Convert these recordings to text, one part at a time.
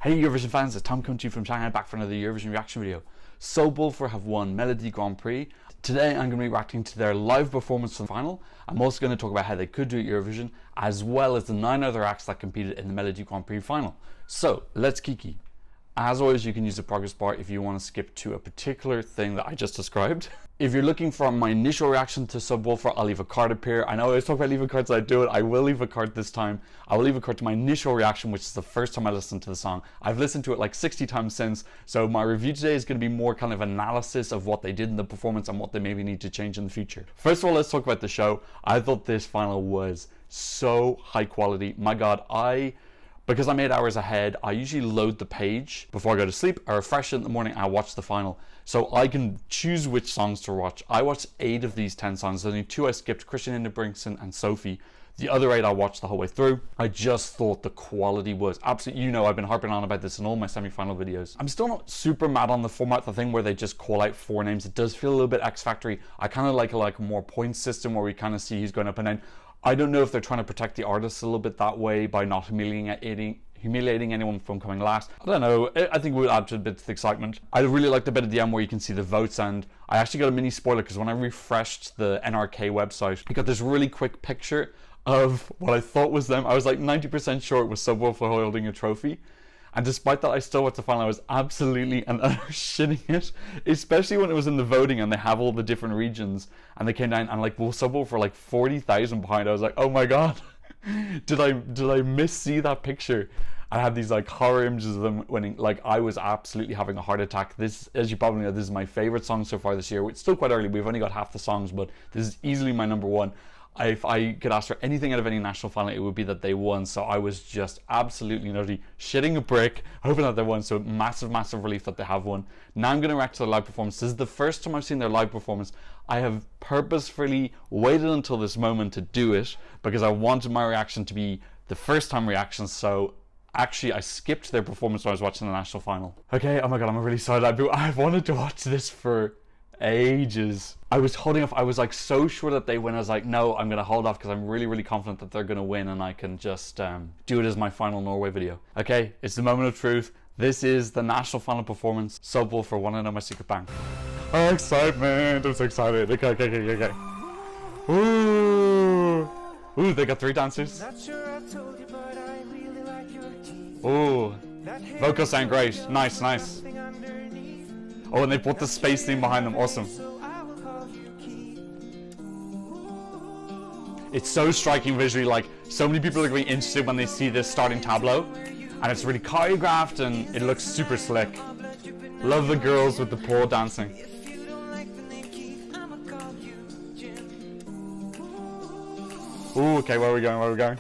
Hey Eurovision fans, it's Tom coming to you from Shanghai, back for another Eurovision reaction video. Subwoolfer have won Melodi Grand Prix. Today I'm going to be reacting to their live performance for the final. I'm also going to talk about how they could do at Eurovision, as well as the 9 other acts that competed in the Melodi Grand Prix final. So, let's kiki. As always, you can use the progress bar if you want to skip to a particular thing that I just described. If you're looking for my initial reaction to Subwoolfer, I'll leave a card up here. I know I always talk about leaving cards, I do it. I will leave a card this time. I will leave a card to my initial reaction, which is the first time I listened to the song. I've listened to it like 60 times since, so my review today is going to be more kind of analysis of what they did in the performance and what they maybe need to change in the future. First of all, let's talk about the show. I thought this final was so high quality. My God, because I'm 8 hours ahead, I usually load the page before I go to sleep. I refresh it in the morning and I watch the final. So I can choose which songs to watch. I watched 8 of these 10 songs. There's only 2 I skipped, Christian Hindenbrinksen and Sophie. The other 8 I watched the whole way through. I just thought the quality was absolutely, you know, I've been harping on about this in all my semi-final videos. I'm still not super mad on the format, the thing where they just call out 4 names. It does feel a little bit X Factory. I kind of like a more point system where we kind of see who's going up and down. I don't know if they're trying to protect the artists a little bit that way by not humiliating anyone from coming last. I don't know, I think it would add to a bit of the excitement. I really liked the bit at the end where you can see the votes, and I actually got a mini spoiler because when I refreshed the NRK website, I got this really quick picture of what I thought was them. I was like 90% sure it was Subwoolfer holding a trophy. And despite that, I still watched the final. I was absolutely and shitting it, especially when it was in the voting and they have all the different regions and they came down and like, well, Subwoolfer like 40,000 behind. I was like, oh my God, did I miss-see that picture? I had these like horror images of them winning. Like, I was absolutely having a heart attack. This, as you probably know, this is my favorite song so far this year. It's still quite early. We've only got half the songs, but this is easily my number one. If I could ask for anything out of any national final, it would be that they won. So I was just absolutely nutty, shitting a brick, hoping that they won. So massive relief that they have won. Now I'm going to react to their live performance. This is the first time I've seen their live performance. I have purposefully waited until this moment to do it because I wanted my reaction to be the first time reaction. So actually, I skipped their performance when I was watching the national final. Okay, oh my God, I'm really sorry. I've wanted to watch this for ages. I was holding off. I was like so sure that they win. I was like, no, I'm gonna hold off because I'm really confident that they're gonna win and I can just do it as my final Norway video. Okay, it's the moment of truth. This is the national final performance. Subwoolfer, Wanna Know My Secret Bank. Oh, excitement! I'm so excited. Okay. Ooh, they got 3 dancers. Ooh, vocals sound great. Nice. Oh, and they put the space theme behind them. Awesome. It's so striking visually. Like, so many people are going to be interested when they see this starting tableau. And it's really choreographed and it looks super slick. Love the girls with the pole dancing. Ooh, okay, where are we going?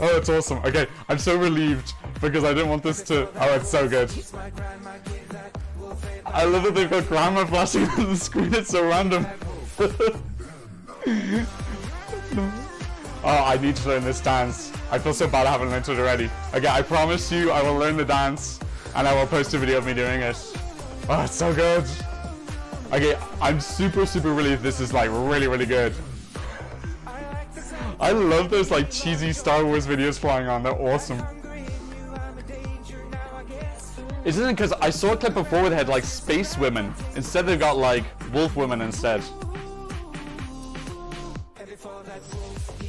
Oh, it's awesome. Okay, I'm so relieved because I didn't want this to... Oh, it's so good. I love that they've got grandma flashing on the screen. It's so random. Oh, I need to learn this dance. I feel so bad I haven't learned it already. Okay, I promise you I will learn the dance and I will post a video of me doing it. Oh, it's so good. Okay, I'm super relieved this is like really good. I love those like cheesy Star Wars videos flying on. They're awesome. Isn't it because I saw a clip before where they had like space women. Instead they've got like wolf women instead.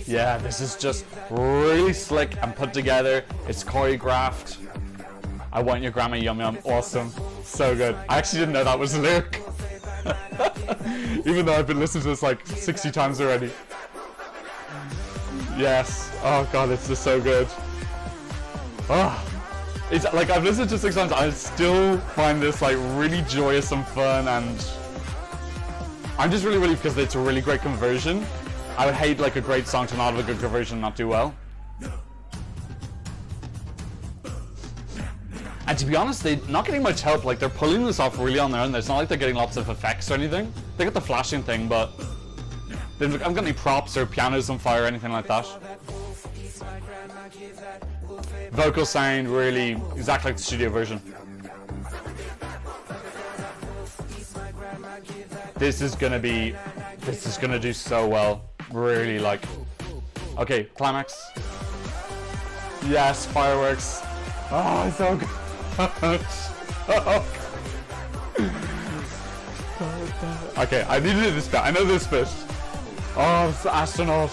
Yeah, this is just really slick and put together. It's choreographed. I want your grandma yum yum. Awesome. So good. I actually didn't know that was a lyric. Even though I've been listening to this like 60 times already. Yes. Oh God, it's just so good. Oh, it's like I've listened to 6 times. I still find this like really joyous and fun, and I'm just really because it's a really great conversion. I would hate like a great song to not have a good conversion and not do well. And to be honest, they're not getting much help. Like, they're pulling this off really on their own. It's not like they're getting lots of effects or anything. They got the flashing thing, but they haven't got any props or pianos on fire or anything like that. Vocals sound really exactly like the studio version. This is gonna do so well. Really, like, Okay, climax. Yes, fireworks. Oh, it's so good. Okay, I need to do this bit. I know this bit. Oh, it's the astronaut.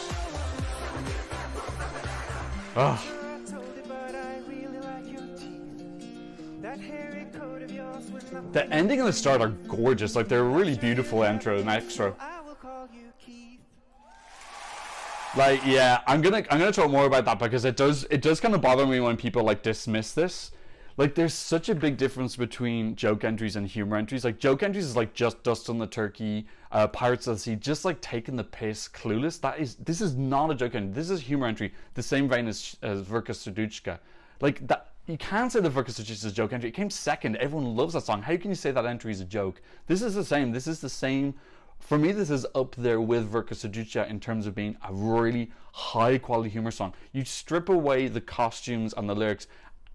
Oh. The ending and the start are gorgeous. Like, they're a really beautiful intro and extra. Like, yeah, I'm gonna talk more about that because it does kind of bother me when people like dismiss this. Like, there's such a big difference between joke entries and humor entries. Like, joke entries is like just Dust on the Turkey, Pirates of the Sea, just like taking the piss, Clueless. This is not a joke entry. This is a humor entry, the same vein as Verka Serduchka. Like, that, you can't say that Verka Serduchka is a joke entry. It came second. Everyone loves that song. How can you say that entry is a joke? This is the same. This is the same. For me, this is up there with Verka Serduchka in terms of being a really high quality humor song. You strip away the costumes and the lyrics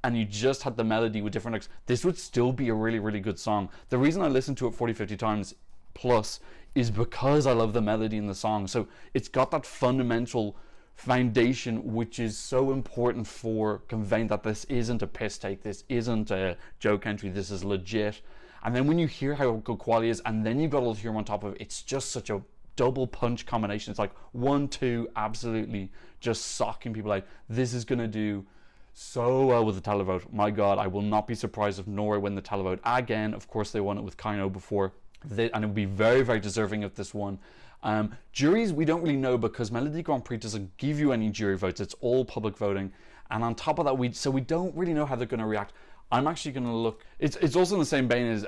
and you just had the melody with different lyrics, this would still be a really, really good song. The reason I listen to it 40, 50 times plus is because I love the melody in the song. So it's got that fundamental foundation which is so important for conveying that this isn't a piss take, this isn't a joke entry, this is legit. And then when you hear how good quality is, and then you've got all the humor on top of it, it's just such a double punch combination. It's like 1, 2, absolutely just socking people out. This is going to do so well with the televote. My God, I will not be surprised if Norway win the televote again. Of course, they won it with Kaino before, and it would be very, very deserving of this one. Juries, we don't really know because Melodi Grand Prix doesn't give you any jury votes. It's all public voting. And on top of that, we don't really know how they're going to react. I'm actually going to look. It's also in the same vein as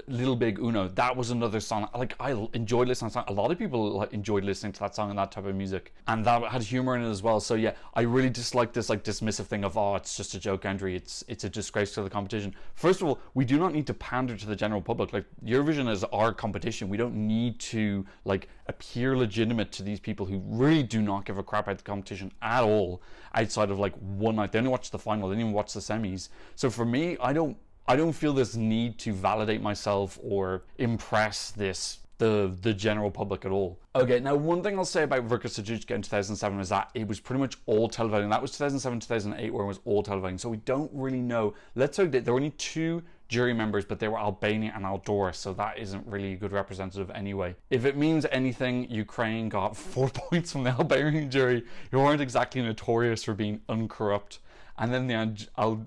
Little Big Uno. That was another song. Like, I enjoyed listening to that song. A lot of people enjoyed listening to that song and that type of music, and that had humor in it as well. So yeah, I really dislike this like dismissive thing of, oh, it's just a joke entry. It's a disgrace to the competition. First of all, we do not need to pander to the general public. Like, Eurovision is our competition. We don't need to like appear legitimate to these people who really do not give a crap about the competition at all. Outside of like one night, they only watch the final. They didn't even watch the semis. So for me, I don't feel this need to validate myself or impress the general public at all. Okay, now one thing I'll say about Verka Serduchka in 2007 is that it was pretty much all televoting. That was 2007, 2008 where it was all televoting. So we don't really know. Let's say there were only 2 jury members, but they were Albania and Andorra, so that isn't really a good representative anyway. If it means anything, Ukraine got 4 points from the Albanian jury, who aren't exactly notorious for being uncorrupt. And then the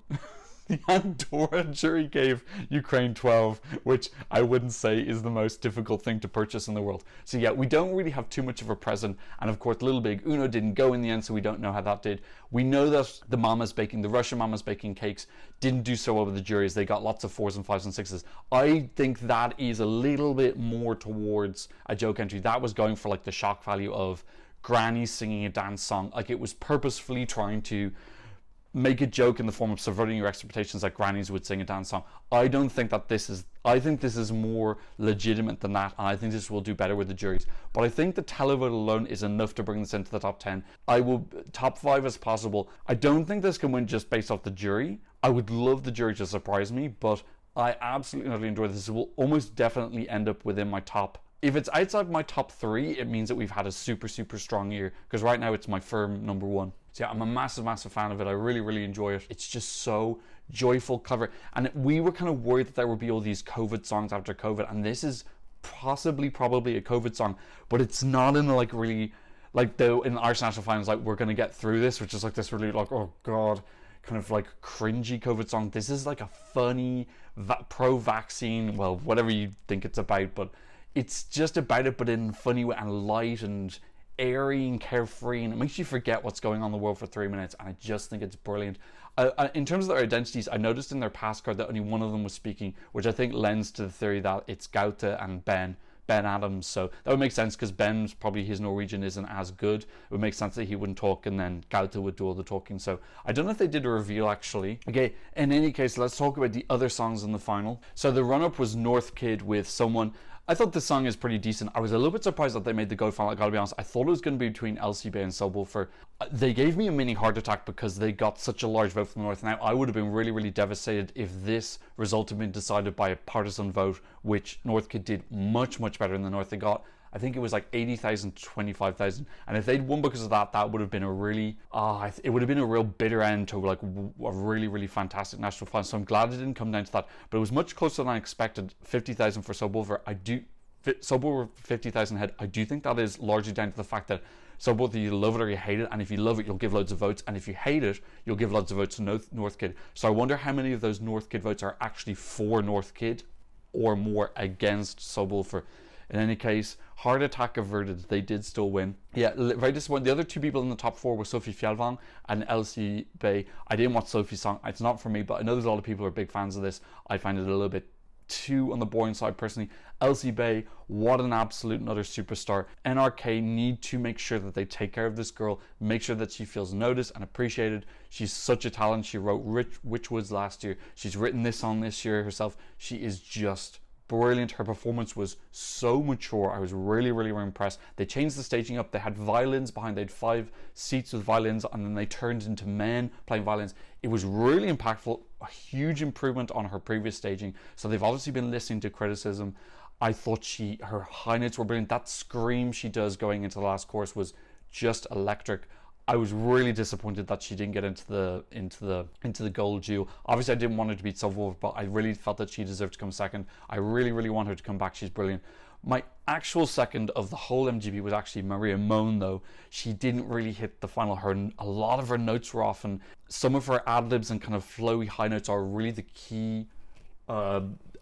Andorra jury gave Ukraine 12, which I wouldn't say is the most difficult thing to purchase in the world. So yeah, we don't really have too much of a present. And of course, Little Big Uno didn't go in the end, so we don't know how that did. We know that the Russian mamas baking cakes didn't do so well with the juries. They got lots of 4s and 5s and 6s. I think that is a little bit more towards a joke entry. That was going for like the shock value of grannies singing a dance song. Like, it was purposefully trying to make a joke in the form of subverting your expectations that grannies would sing a dance song. I don't think that I think this is more legitimate than that, and I think this will do better with the juries. But I think the televote alone is enough to bring this into the top 10. I will top 5 as possible. I don't think this can win just based off the jury. I would love the jury to surprise me, but I absolutely enjoy this. It will almost definitely end up within my top. If it's outside my top 3, it means that we've had a super, super strong year, because right now it's my firm number 1. So yeah, I'm a massive, massive fan of it. I really, really enjoy it. It's just so joyful, clever. And we were kind of worried that there would be all these COVID songs after COVID, and this is probably a COVID song, but it's not in like really, like in the Irish national finals, like we're going to get through this, which is like this really like, oh God, kind of like cringy COVID song. This is like a funny, pro-vaccine, well, whatever you think it's about, but it's just about it, but in a funny way and light and airy and carefree, and it makes you forget what's going on in the world for 3 minutes, and I just think it's brilliant. In terms of their identities, I noticed in their pass card that only one of them was speaking, which I think lends to the theory that it's Gaute and Ben Adams, so that would make sense because Ben's probably, his Norwegian isn't as good. It would make sense that he wouldn't talk and then Gaute would do all the talking. So I don't know if they did a reveal actually. Okay, in any case, let's talk about the other songs in the final. So the run-up was North Kid with Someone. I thought the song is pretty decent. I was a little bit surprised that they made the gold final, I gotta be honest. I thought it was going to be between LCB and Subwoolfer. They gave me a mini heart attack because they got such a large vote from the North. Now, I would have been really, really devastated if this result had been decided by a partisan vote, which North Kid did much, much better in the North. They got I think it was like 80,000 to 25,000. And if they'd won because of that, that would have been a really, it would have been a real bitter end to like a really, really fantastic national final. So I'm glad it didn't come down to that. But it was much closer than I expected. 50,000 for Subwoolfer. Subwoolfer 50,000 head. I do think that is largely down to the fact that Subwoolfer, you love it or you hate it, and if you love it, you'll give loads of votes, and if you hate it, you'll give loads of votes to North Kid. So I wonder how many of those North Kid votes are actually for North Kid or more against Subwoolfer. In any case, heart attack averted. They did still win. Yeah, very disappointed. The other two people in the top four were Sophie Fjellvang and Elsie Bay. I didn't watch Sophie's song. It's not for me, but I know there's a lot of people who are big fans of this. I find it a little bit too on the boring side personally. Elsie Bay, what an absolute another superstar. NRK need to make sure that they take care of this girl, make sure that she feels noticed and appreciated. She's such a talent. She wrote Witchwoods last year. She's written this song this year herself. She is just brilliant. Her performance was so mature. I was really, really, really impressed. They changed the staging up. They had violins behind. They had 5 seats with violins, and then they turned into men playing violins. It was really impactful. A huge improvement on her previous staging. So they've obviously been listening to criticism. I thought her high notes were brilliant. That scream she does going into the last chorus was just electric. I was really disappointed that she didn't get into the gold duel. Obviously, I didn't want her to beat Subwoolfer, but I really felt that she deserved to come second. I really, really want her to come back. She's brilliant. My actual second of the whole MGP was actually Maria Moan, though. She didn't really hit the final. A lot of her notes were off, and some of her ad-libs and kind of flowy high notes are really the key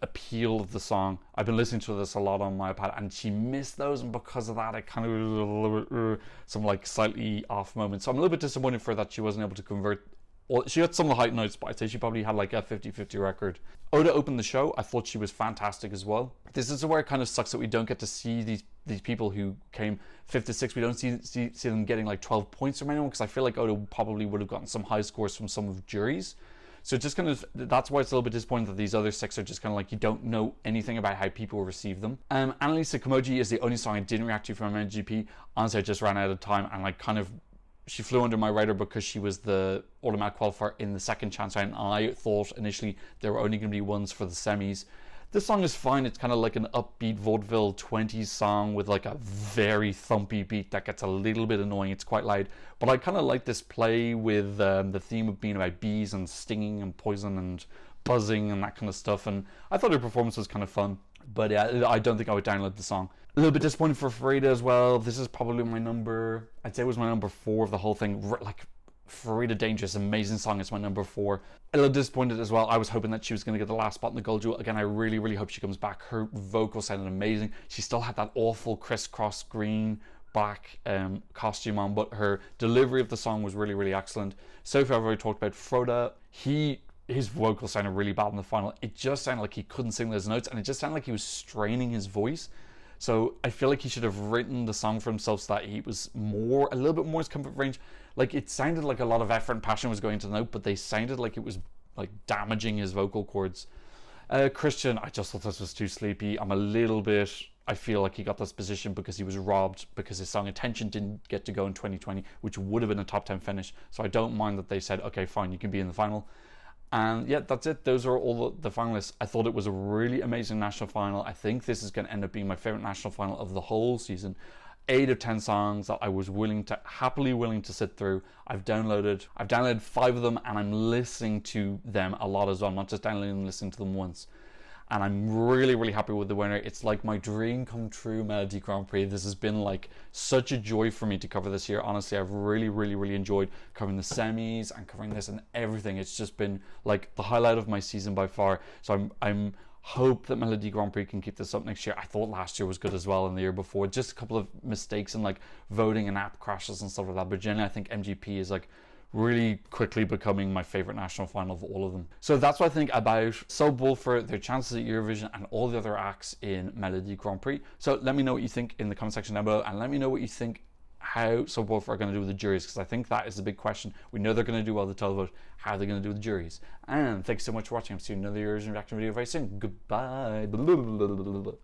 appeal of the song. I've been listening to this a lot on my iPad, and she missed those, and because of that, it kind of was a little bit some like slightly off moments. So I'm a little bit disappointed for that she wasn't able to convert. Well, she got some of the high notes, but I'd say she probably had like a 50-50 record. Oda opened the show. I thought she was fantastic as well. This is where it kind of sucks that we don't get to see these people who came 5th to 6th. We don't see them getting like 12 points from anyone, because I feel like Oda probably would have gotten some high scores from some of the juries. So just kind of, that's why it's a little bit disappointing that these other 6 are just kind of like, you don't know anything about how people receive them. Annalisa Kimoji is the only song I didn't react to from MGP. Honestly, I just ran out of time, and like kind of, she flew under my radar because she was the automatic qualifier in the second chance round, and I thought initially there were only going to be ones for the semis. This song is fine. It's kind of like an upbeat vaudeville 20s song with like a very thumpy beat that gets a little bit annoying. It's quite loud, but I kind of like this play with the theme of being about bees and stinging and poison and buzzing and that kind of stuff, and I thought her performance was kind of fun. But yeah, I don't think I would download the song. A little bit disappointed for Farida as well. This is probably I'd say it was my number 4 of the whole thing. Like, Farida Dangerous, amazing song. It's my number 4. A little disappointed as well. I was hoping that she was going to get the last spot in the gold duel. Again, I really, really hope she comes back. Her vocal sounded amazing. She still had that awful crisscross green black costume on, but her delivery of the song was really, really excellent. Sophie, I've already talked about. Froda, his vocal sounded really bad in the final. It just sounded like he couldn't sing those notes, and it just sounded like he was straining his voice. So I feel like he should have written the song for himself so that he was a little bit more his comfort range. Like, it sounded like a lot of effort and passion was going into the note, but they sounded like it was like damaging his vocal cords. Christian, I just thought this was too sleepy. I feel like he got this position because he was robbed, because his song Attention didn't get to go in 2020, which would have been a top 10 finish. So I don't mind that they said, okay, fine, you can be in the final. And yeah, that's it. Those are all the finalists. I thought it was a really amazing national final. I think this is going to end up being my favorite national final of the whole season. 8 of 10 songs that I was happily willing to sit through. I've downloaded 5 of them, and I'm listening to them a lot as well. I'm not just downloading and listening to them once. And I'm really, really happy with the winner. It's like my dream come true, Melodi Grand Prix. This has been like such a joy for me to cover this year. Honestly, I've really, really, really enjoyed covering the semis and covering this and everything. It's just been like the highlight of my season by far. So I'm hope that Melodi Grand Prix can keep this up next year. I thought last year was good as well, and the year before. Just a couple of mistakes and like voting and app crashes and stuff like that. But generally, I think MGP is like really quickly becoming my favorite national final of all of them. So that's what I think about Subwoolfer, their chances at Eurovision, and all the other acts in Melodi Grand Prix. So let me know what you think in the comment section down below, and let me know what you think how Subwoolfer are going to do with the juries, because I think that is the big question. We know they're going to do well the televote. How are they going to do with the juries? And thanks so much for watching. I'll see you in another Eurovision reaction video very soon. Goodbye.